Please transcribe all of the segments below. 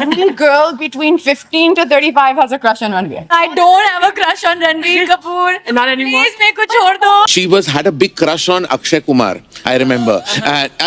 Any girl between 15 to 35 has a crush on Ranveer. I don't have a crush on Ranveer Kapoor. Not anymore. Please मेरे को छोड़ दो. She had a big crush on Akshay Kumar. I remember.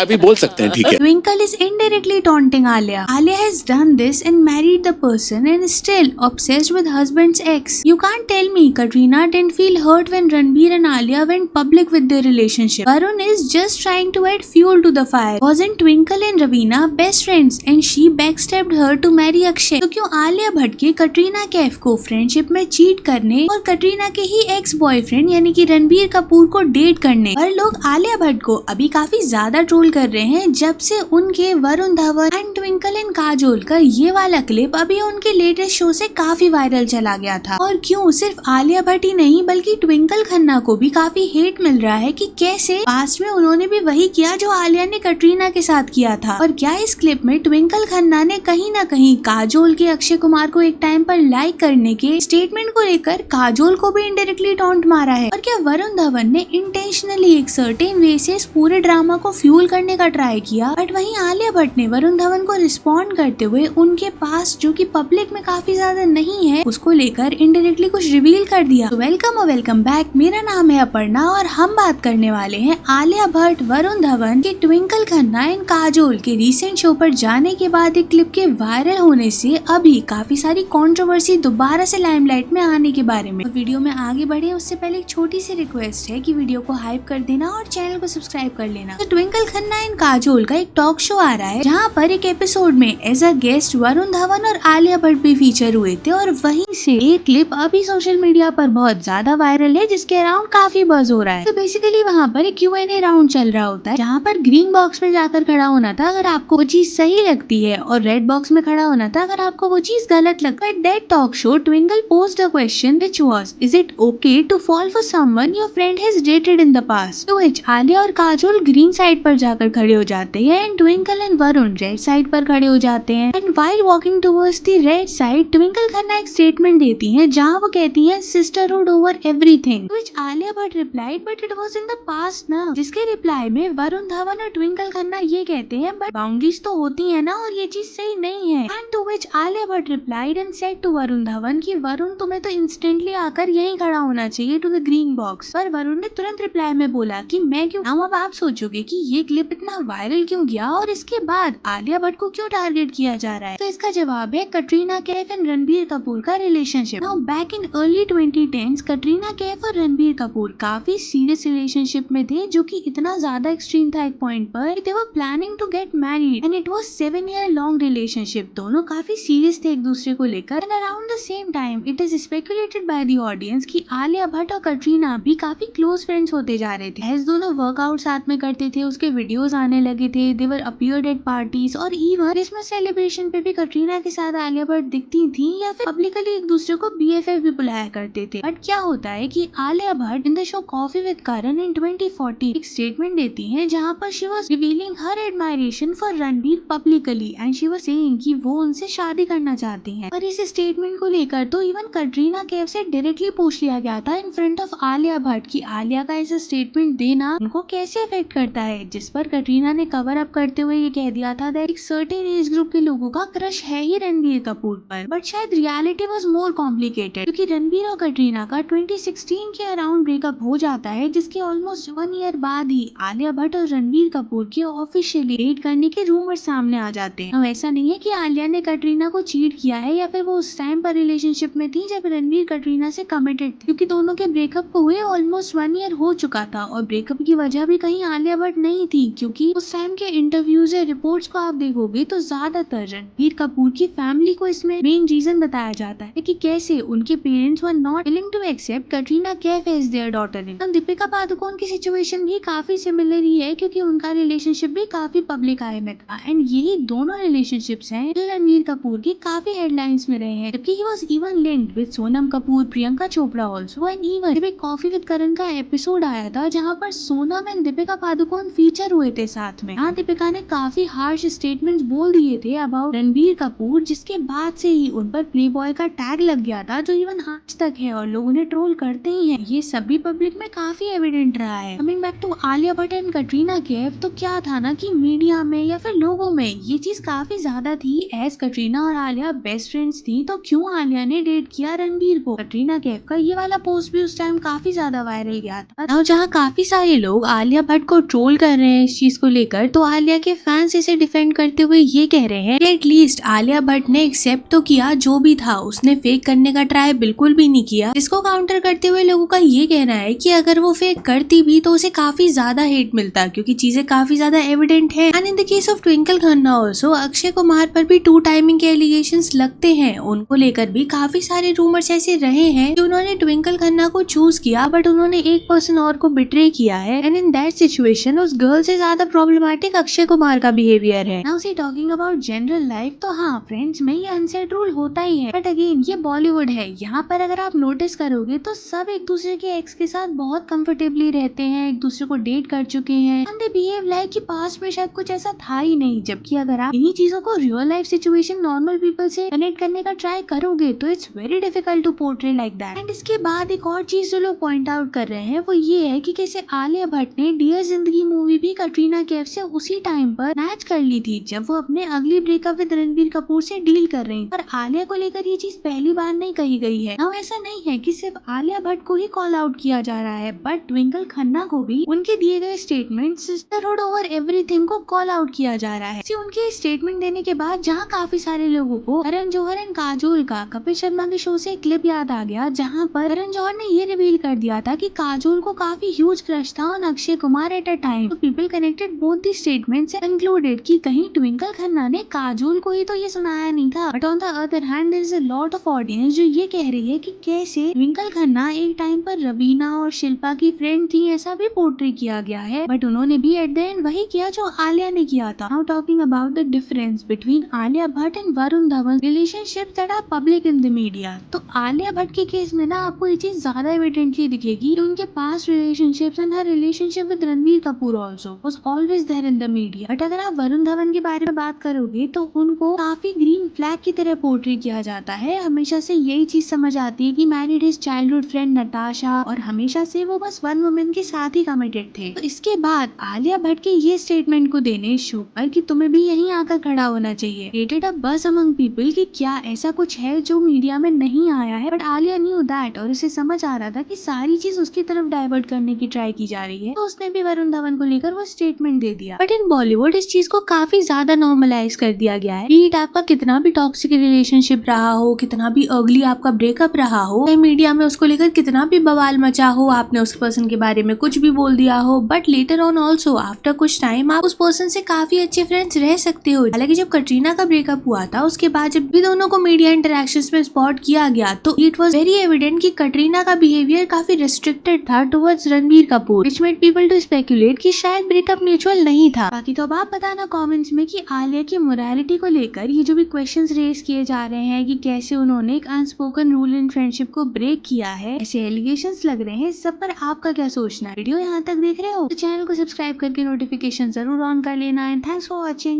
अभी बोल सकते हैं, ठीक है. Twinkle is indirectly taunting Alia. Alia has done this and married the person and is still obsessed with husband's ex. You can't tell me Katrina didn't feel hurt when Ranveer and Alia went public with their relationship. Varun is just trying to add fuel to the fire. Wasn't Twinkle and Raveena best friends and she backstabbed her to marry Akshay? तो क्यों आलिया भट्ट के कटरीना कैफ को friendship में cheat करने और कटरीना के ही ex boyfriend यानी कि रणबीर कपूर को डेट करने पर लोग आलिया भट्ट को अभी काफी ज्यादा ट्रोल कर रहे हैं जब से उनके Varun Dhawan and twinkle and Kajol का ये वाला क्लिप अभी उनके लेटेस्ट शो से काफी वायरल चला गया था। और क्यों सिर्फ आलिया भट्ट ही नहीं बल्कि ट्विंकल खन्ना को भी काफी हेट मिल रहा है कि कैसे पास्ट में उन्होंने भी वही किया जो आलिया ने कटरीना के साथ किया था। और क्या इस क्लिप में ट्विंकल खन्ना ने कहीं ना कहीं काजोल के अक्षय कुमार को एक टाइम पर लाइक करने के स्टेटमेंट को लेकर काजोल को भी इनडायरेक्टली टॉन्ट मारा है? और क्या वरुण धवन ने इंटेंशनली एक सर्टेन वे से इस पूरे ड्रामा को फ्यूल करने का ट्राई किया, बट वहीं आलिया भट्ट ने वरुण धवन को रिस्पॉन्ड करते हुए उनके पास जो कि पब्लिक में काफी ज्यादा नहीं है उसको लेकर इनडायरेक्टली कुछ रिवील कर दिया। तो वेलकम और वेलकम बैक, मेरा नाम है अपर्णा और हम बात करने वाले हैं आलिया भट्ट, वरुण धवन के ट्विंकल खन्ना एंड काजोल के रिसेंट शो पर जाने के बाद एक क्लिप के वायरल होने से अभी काफी सारी कंट्रोवर्सी दोबारा से लाइमलाइट में आने के बारे में। वीडियो में आगे बढ़े उससे पहले एक छोटी सी रिक्वेस्ट है कि वीडियो को हाइप कर देना और चैनल को सब्सक्राइब कर लेना। तो ट्विंकल खन्ना एंड काजोल का एक टॉक शो आ रहा है जहाँ पर एक एपिसोड में as a guest Varun Dhawan और आलिया भट्ट भी फीचर हुए थे और वहीं से एक क्लिप अभी सोशल मीडिया पर बहुत ज्यादा वायरल है जिसके अराउंड काफी बज़ हो रहा है। तो बेसिकली वहाँ पर एक Q&A राउंड चल रहा होता है जहाँ पर ग्रीन बॉक्स में जाकर खड़ा होना था अगर आपको वो चीज सही लगती है और रेड बॉक्स में खड़ा होना था अगर आपको वो चीज गलत लगता है। That talk show twinkle posed a question which was, is it okay to fall for someone your friend has dated in the past? तो which आलिया और काजोल ग्रीन साइड पर जाकर खड़े हो जाते हैं and twinkle and Varun red side पर खड़े हो जाते हैं। And while walking towards the red side, Twinkle Khanna एक स्टेटमेंट देती हैं जहाँ वो कहती हैं sisterhood over everything, which Alia Bhatt replied but it was in the past ना, जिसके रिप्लाई में वरुण धवन और ट्विंकल खन्ना ये कहते हैं बट बाउंड्रीज तो होती है ना और ये चीज सही नहीं है। And to which Alia Bhatt replied and said to Varun Dhawan कि वरुण तुम्हें तो इंस्टेंटली आकर यहीं खड़ा होना चाहिए टू द ग्रीन बॉक्स। पर वरुण ने तुरंत रिप्लाई में बोला कि मैं क्यों। नाउ अब आप सोचोगे कि ये क्लिप इतना वायरल क्यों गया और इसके बाद आलिया भट्ट को क्यों टारगेट किया जा रहा है? तो इसका जवाब है कटरीना कैफ एंड रणबीर कपूर का relationship. Now back in early 2010s Katrina Kaif और रणबीर कपूर काफी सीरियस रिलेशनशिप में थे जो कि इतना ज्यादा एक्सट्रीम था एक पॉइंट पर they were planning to get married and it was 7 year long relationship. दोनों काफी सीरियस थे एक दूसरे को लेकर and around the same time it is speculated by the audience कि आलिया भट्ट और कटरीना भी काफी क्लोज फ्रेंड्स होते जा रहे थे। एज दोनों वर्कआउट साथ में करते थे, उसके वीडियोस आने लगे थे, दे वर अपीयर्ड एट पार्टीज और इवन क्रिसमस सेलिब्रेशन पे भी कटरीना के साथ आलिया भट्ट दिखती थी या फिर पब्लिकली एक दूसरे को BFF भी बुलाया करते थे। बट क्या होता है कि Alia Bhatt in the show Koffee with Karan in 2014 एक स्टेटमेंट देती है जहाँ पर she was revealing her admiration for Ranbir publicly and she was saying कि वो उनसे शादी करना चाहती हैं। पर इस स्टेटमेंट को लेकर तो इवन कटरीना कैफ से डायरेक्टली पूछ लिया गया था in front of Alia Bhatt कि आलिया का ऐसा स्टेटमेंट देना उनको कैसे अफेक्ट करता है, जिस पर कटरीना ने कवर अप करते हुए ये कह दिया था दैट एक सर्टेन एज ग्रुप के लोगों का क्रश है ही रणबीर कपूर पर। बट शायद रियलिटी वाज मोर कॉम्प्लिकेटेड क्योंकि रणबीर और कटरीना का 2016 के अराउंड ब्रेकअप हो जाता है जिसके ऑलमोस्ट 1 year बाद ही आलिया भट्ट और रणबीर कपूर के ऑफिशियली डेट करने के रूमर सामने आ जाते हैं। अब ऐसा नहीं है कि आलिया ने कटरीना को चीट किया है या फिर वो उस टाइम पर रिलेशनशिप में थी जब रणबीर कटरीना से कमिटेड थे, क्योंकि दोनों के ब्रेकअप को हुए ऑलमोस्ट 1 year हो चुका था और ब्रेकअप की वजह भी कहीं आलिया भट्ट नहीं थी क्योंकि उस टाइम के इंटरव्यूज या रिपोर्ट्स को आप देखोगे तो ज्यादातर रणबीर कपूर की फैमिली को इसमें मेन रीजन बताया जाता है कि कैसे उनके parents were not willing to accept Katrina Kaif as their daughter in. Deepika Padukone की सिचुएशन भी काफी सिमिलर ही है क्योंकि उनका रिलेशनशिप भी काफी पब्लिक आई में था एंड यही दोनों रिलेशनशिप्स हैं जो रणबीर कपूर की काफी हेडलाइंस में रहे हैं जबकि he was even linked with Sonam Kapoor, Priyanka Chopra also and even जब एक कॉफी विद करण का एपिसोड आया था जहां पर सोनम एंड दीपिका पादुकोण फीचर हुए थे साथ में। हाँ, दीपिका ने काफी हार्श स्टेटमेंट्स बोल दिए थे अबाउट रणबीर कपूर जिसके बाद से ही उन पर प्लेबॉय का टैग लग गया था जो इवन आज तक है और लोग उन्हें ट्रोल करते ही हैं। ये सभी पब्लिक में काफी एविडेंट रहा है। Coming back to Alia Bhatt and Katrina Kaif, तो क्या था ना कि मीडिया में या फिर लोगों में ये चीज काफी ज्यादा थी एज कटरीना कटरीना और आलिया बेस्ट फ्रेंड्स थी तो क्यों आलिया ने डेट किया रणबीर को। कटरीना कैफ का ये वाला पोस्ट भी उस टाइम काफी ज्यादा वायरल गया था। now, जहाँ काफी सारे लोग आलिया भट्ट को ट्रोल कर रहे हैं इस चीज को लेकर, तो आलिया के फैंस इसे डिफेंड करते हुए ये कह रहे हैं एटलीस्ट आलिया भट्ट ने एक्सेप्ट तो किया जो भी था, उसने फेक करने का ट्राई बिल्कुल भी नहीं किया। जिसको काउंटर करते हुए लोगों का ये कहना है कि अगर वो फेक करती भी तो उसे काफी ज्यादा हेट मिलता क्योंकि चीजें काफी ज्यादा एविडेंट है। And in the case of Twinkle Khanna also Akshay Kumar पर भी 2 टाइमिंग के एलिगेशंस लगते हैं। उनको लेकर भी काफी सारे रूमर्स ऐसे रहे हैं कि उन्होंने ट्विंकल खन्ना को चूज किया बट उन्होंने एक पर्सन और को बिट्रे किया है। एंड इन दैट सिचुएशन उस गर्ल से ज्यादा प्रॉब्लमेटिक अक्षय कुमार का बिहेवियर है। Now see talking about general life, तो हाँ फ्रेंड्स में ये अनसेट रूल होता ही है, बट अगेन ये बॉलीवुड है। यहाँ पर अगर आप नोटिस करोगे तो सब एक दूसरे के एक्स के साथ बहुत कंफर्टेबली रहते हैं, एक दूसरे को डेट कर चुके हैं एंड दे बिहेव लाइक कि पास्ट में शायद कुछ ऐसा था ही नहीं। जबकि अगर आप इन्हीं चीजों को real life situation normal people से कनेक्ट करने का ट्राई करोगे तो it's very difficult to portray like that. And इसके बाद एक और चीज जो लोग पॉइंट आउट कर रहे हैं वो ये है कि कैसे आलिया भट्ट ने डियर जिंदगी मूवी भी कटरीना कैफ से उसी टाइम पर मैच कर ली थी जब वो अपने अगली ब्रेकअप विद रणबीर कपूर से डील कर रही। पर आलिया को लेकर ये चीज पहली बार नहीं कही गई है। नाउ ऐसा नहीं है कि सिर्फ आलिया भट्ट को ही कॉल आउट किया जा रहा है, बट ट्विंकल खन्ना को भी उनके दिए गए स्टेटमेंट सिस्टरहुड ओवर एवरीथिंग को कॉल आउट किया जा रहा है। उनके स्टेटमेंट देने के बाद जहाँ काफी सारे लोगों को करण जौहर एंड काजोल का कपिल शर्मा के शो से एक क्लिप याद आ गया जहाँ पर करण जौहर ने ये रिवील कर दिया था कि काजोल को काफी ह्यूज क्रश था on Akshay Kumar at a time. तो people connected both the statements and concluded कि कहीं ट्विंकल खन्ना ने काजोल को ही तो ये सुनाया नहीं था। But on the other hand there is a lot of audience जो ये कह रही है कि कैसे ट्विंकल खन्ना एक टाइम पर रवीना और शिल्पा की फ्रेंड थी, ऐसा भी पोर्ट्रे किया गया है। बट उन्होंने भी एट द एंड वही किया जो आलिया ने किया था। Now talking about the difference between Alia Bhatt and Varun Dhawan relationships that are public in the media, तो आलिया भट्ट के केस में ना आपको ये चीज ज्यादा एविडेंटली दिखेगी कि उनके past relationships and her relationship with Ranbir Kapoor also was always there in the media. But अगर आप वरुण धवन के बारे में बात करोगे तो उनको काफी ग्रीन फ्लैग की तरह पोर्ट्रे किया जाता है। हमेशा से यही चीज समझ आती है कि married his childhood friend Natasha और हमेशा से वो बस वन वुमेन के साथ ही कमिटेड थे। तो इसके बाद आलिया भट्ट के ये स्टेटमेंट को देने शो पर कि तुम्हें भी यहीं आकर खड़ा होना चाहिए created a buzz among people कि क्या ऐसा कुछ है जो मीडिया में नहीं आया है। बट आलिया न्यू दैट और उसे समझ आ रहा था कि सारी चीज उसकी तरफ डाइवर्ट करने की ट्राई की जा रही है, तो उसने भी वरुण धवन को लेकर वो स्टेटमेंट दे दिया। बट इन बॉलीवुड इस चीज को काफी ज्यादा नॉर्मलाइज कर दिया गया है। बीट आपका कितना भी टॉक्सिक रिलेशनशिप रहा हो, कितना भी अगली आपका ब्रेकअप रहा हो, मीडिया में उसको लेकर कितना भी बवाल मचा हो, आपने उस पर्सन के बारे में कुछ भी बोल दिया हो, but later on also after कुछ टाइम आप उस पर्सन से काफी अच्छे फ्रेंड्स रह सकते हो। हालांकि जब कटरीना का ब्रेकअप हुआ था उसके बाद जब भी दोनों को मीडिया इंटरेक्शंस में स्पॉट किया गया तो इट वाज वेरी एविडेंट कि कटरीना का बिहेवियर काफी रिस्ट्रिक्टेड था towards Ranbir Kapoor, which made people to speculate कि शायद ब्रेकअप म्यूचुअल नहीं था। बाकी तो अब आप बताना कमेंट्स में कि आलिया की मोरालिटी को लेकर ये जो भी क्वेश्चंस रेज किए जा रहे हैं कि कैसे उन्होंने एक अनस्पोकन रूल इन फ्रेंडशिप को ब्रेक किया है, ऐसे एलिगेशंस लग रहे हैं, सब पर आपका क्या सोचना है। वीडियो यहाँ तक देख रहे हो तो चैनल को सब्सक्राइब करके नोटिफिकेशन जरूर ऑन कर लेना है। Thanks for watching.